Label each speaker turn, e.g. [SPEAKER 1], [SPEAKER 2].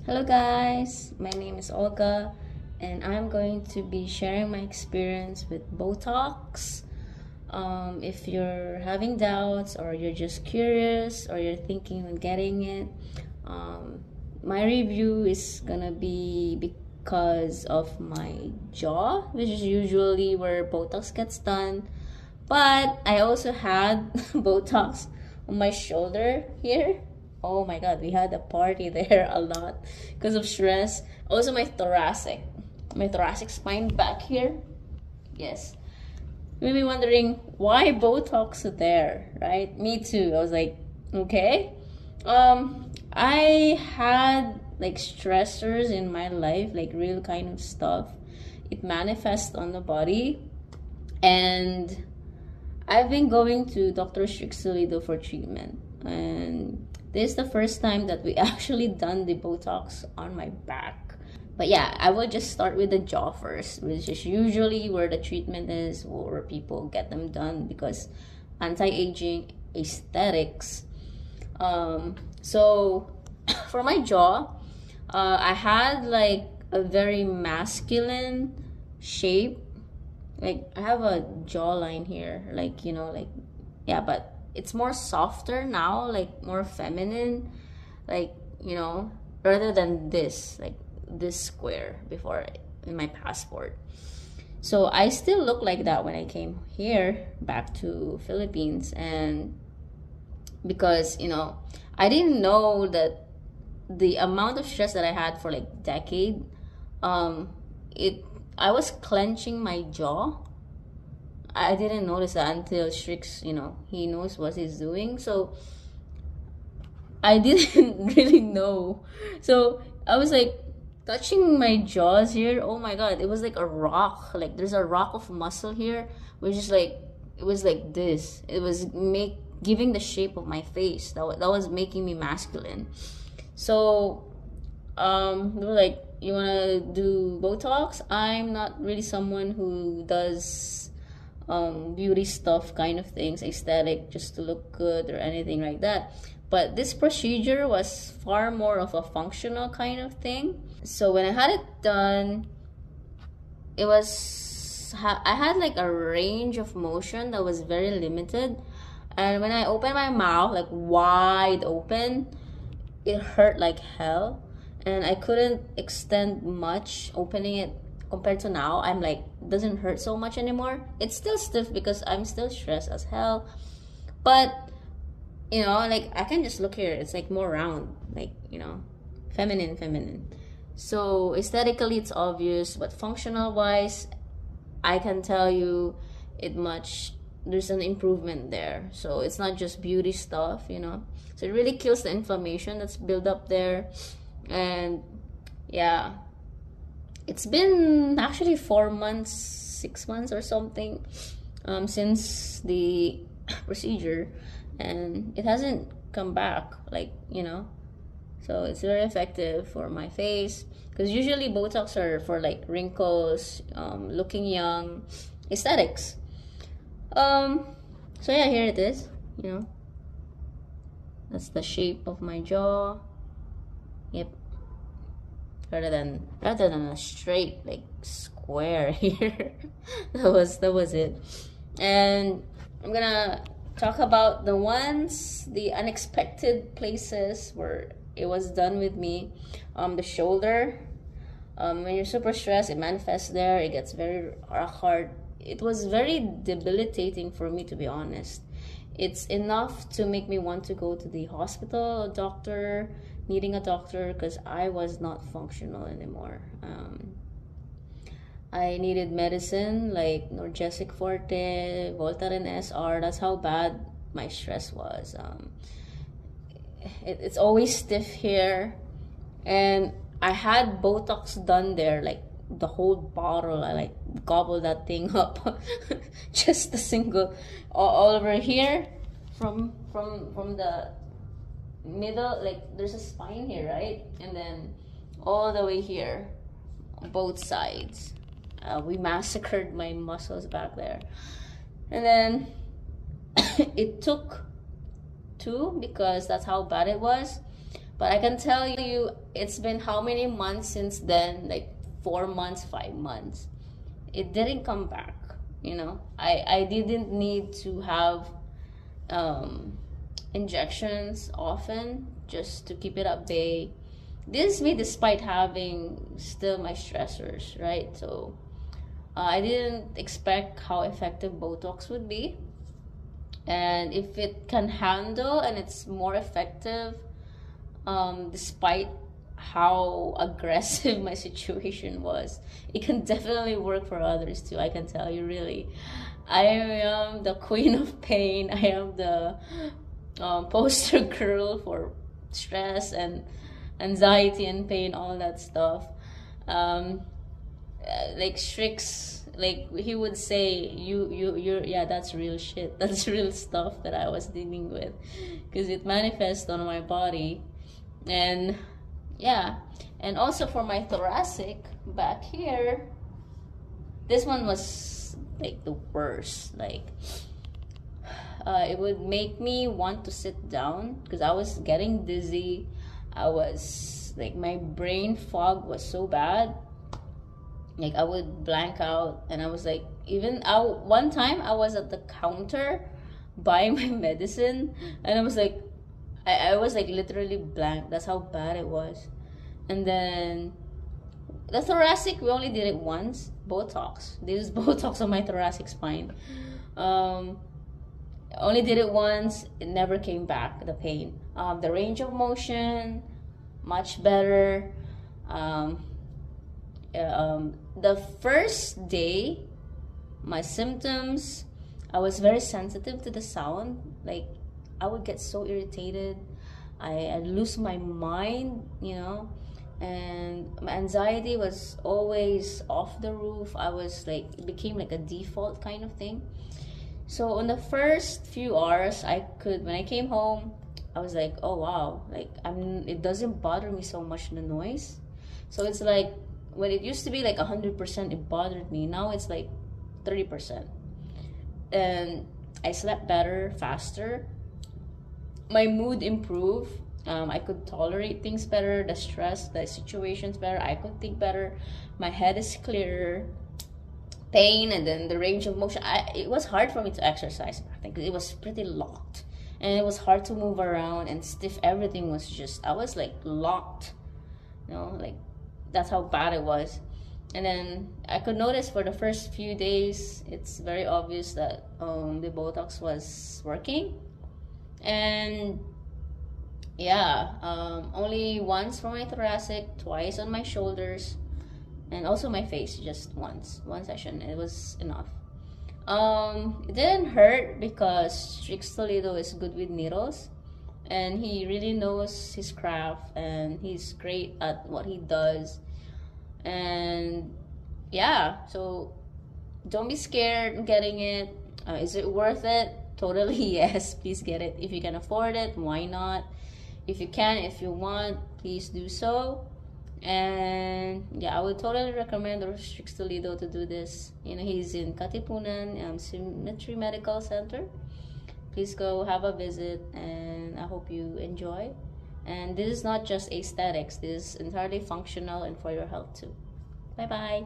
[SPEAKER 1] Hello guys, my name is Olga and I'm going to be sharing my experience with Botox. If you're having doubts or you're just curious or you're thinking on getting it, my review is gonna be because of my jaw, which is usually where Botox gets done. But I also had Botox on my shoulder here. Oh my god, we had a party there a lot because of stress. Also my thoracic spine back here. Yes. You may be wondering why Botox there, right? Me too. I was like, okay. I had like stressors in my life, like real kind of stuff. It manifests on the body, and I've been going to Dr. Strixolido for treatment, and this is the first time that we actually done the Botox on my back. But yeah, I will just start with the jaw first, which is usually where the treatment is, where people get them done because anti-aging aesthetics. So for my jaw, I had like a very masculine shape. Like I have a jawline here, like like yeah, but it's more softer now, like more feminine, like rather than this, like this square before in my passport. So I still look like that when I came here back to Philippines, and because I didn't know that the amount of stress that I had for like decade, it I was clenching my jaw. I didn't notice that until Strix, he knows what he's doing. So I didn't really know. So I was like touching my jaws here. Oh my god, it was like a rock. Like there's a rock of muscle here, which is like it was like this. It was giving the shape of my face. That was making me masculine. So they were like, you wanna do Botox? I'm not really someone who does beauty stuff kind of things, aesthetic, just to look good or anything like that. But this procedure was far more of a functional kind of thing. So when I had it done, I had like a range of motion that was very limited. And when I opened my mouth, like wide open, it hurt like hell. And I couldn't extend much opening it compared to now. I'm like, doesn't hurt so much anymore. It's still stiff because I'm still stressed as hell. But, like I can just look here. It's like more round, like, feminine. So aesthetically it's obvious, but functional wise, I can tell you there's an improvement there. So it's not just beauty stuff, So it really kills the inflammation that's built up there. And yeah, it's been actually 4 months, 6 months or something since the procedure, and it hasn't come back, so it's very effective for my face, because usually Botox are for like wrinkles, looking young, aesthetics. So yeah, here it is. That's the shape of my jaw. Yep. Rather than a straight like square here. that was it. And I'm gonna talk about the unexpected places where it was done with me. The shoulder. When you're super stressed, it manifests there. It gets very hard. It was very debilitating for me, to be honest. It's enough to make me want to go to the hospital, needing a doctor, because I was not functional anymore. I needed medicine like Norgesic Forte, Voltaren SR. That's how bad my stress was. It's always stiff here, and I had Botox done there, like the whole bottle. I like gobbled that thing up. Just a single, all over here, from the middle, like there's a spine here, right? And then all the way here, both sides. We massacred my muscles back there. And then it took two, because that's how bad it was. But I can tell you, it's been how many months since then? Like 4 months, 5 months. It didn't come back. I didn't need to have um, injections often just to keep it at bay. This is me despite having still my stressors, right? So I didn't expect how effective Botox would be. And if it can handle and it's more effective, despite how aggressive my situation was, it can definitely work for others too. I can tell you, really. I am the queen of pain. I am the poster girl for stress and anxiety and pain, all that stuff. Um, like Strix, like he would say, you're, yeah, that's real shit. That's real stuff that I was dealing with, because it manifests on my body. And yeah, and also for my thoracic back here, this one was like the worst. Like it would make me want to sit down because I was getting dizzy. I was like, my brain fog was so bad. Like I would blank out, and I was like, one time I was at the counter buying my medicine, and I was like, I was like literally blank. That's how bad it was. And then the thoracic, we only did it once. Botox. This is Botox on my thoracic spine. Only did it once. It never came back. The pain. The range of motion, much better. The first day, my symptoms, I was very sensitive to the sound. Like I would get so irritated. I'd lose my mind, and my anxiety was always off the roof. I was like, it became like a default kind of thing. So on the first few hours, when I came home, I was like, oh wow, like it doesn't bother me so much, the noise. So it's like, when it used to be like 100%, it bothered me. Now it's like 30%. And I slept better, faster. My mood improved. I could tolerate things better, the stress, the situations better. I could think better. My head is clearer. Pain, and then the range of motion. It was hard for me to exercise. I think it was pretty locked, and it was hard to move around and stiff. Everything was just, I was like locked. Like that's how bad it was. And then I could notice for the first few days, it's very obvious that the Botox was working. And yeah, only once for my thoracic, twice on my shoulders, and also my face, just one session. It was enough. It didn't hurt because Strix Toledo is good with needles, and he really knows his craft, and he's great at what he does. And yeah, so don't be scared getting it. Is it worth it? Totally yes. Please get it if you can afford it. Why not? If you can, if you want, please do so. And yeah, I would totally recommend Strix Toledo to do this. He's in Katipunan, Symmetry Medical Center. Please go have a visit, and I hope you enjoy. And this is not just aesthetics, this is entirely functional and for your health too. Bye bye.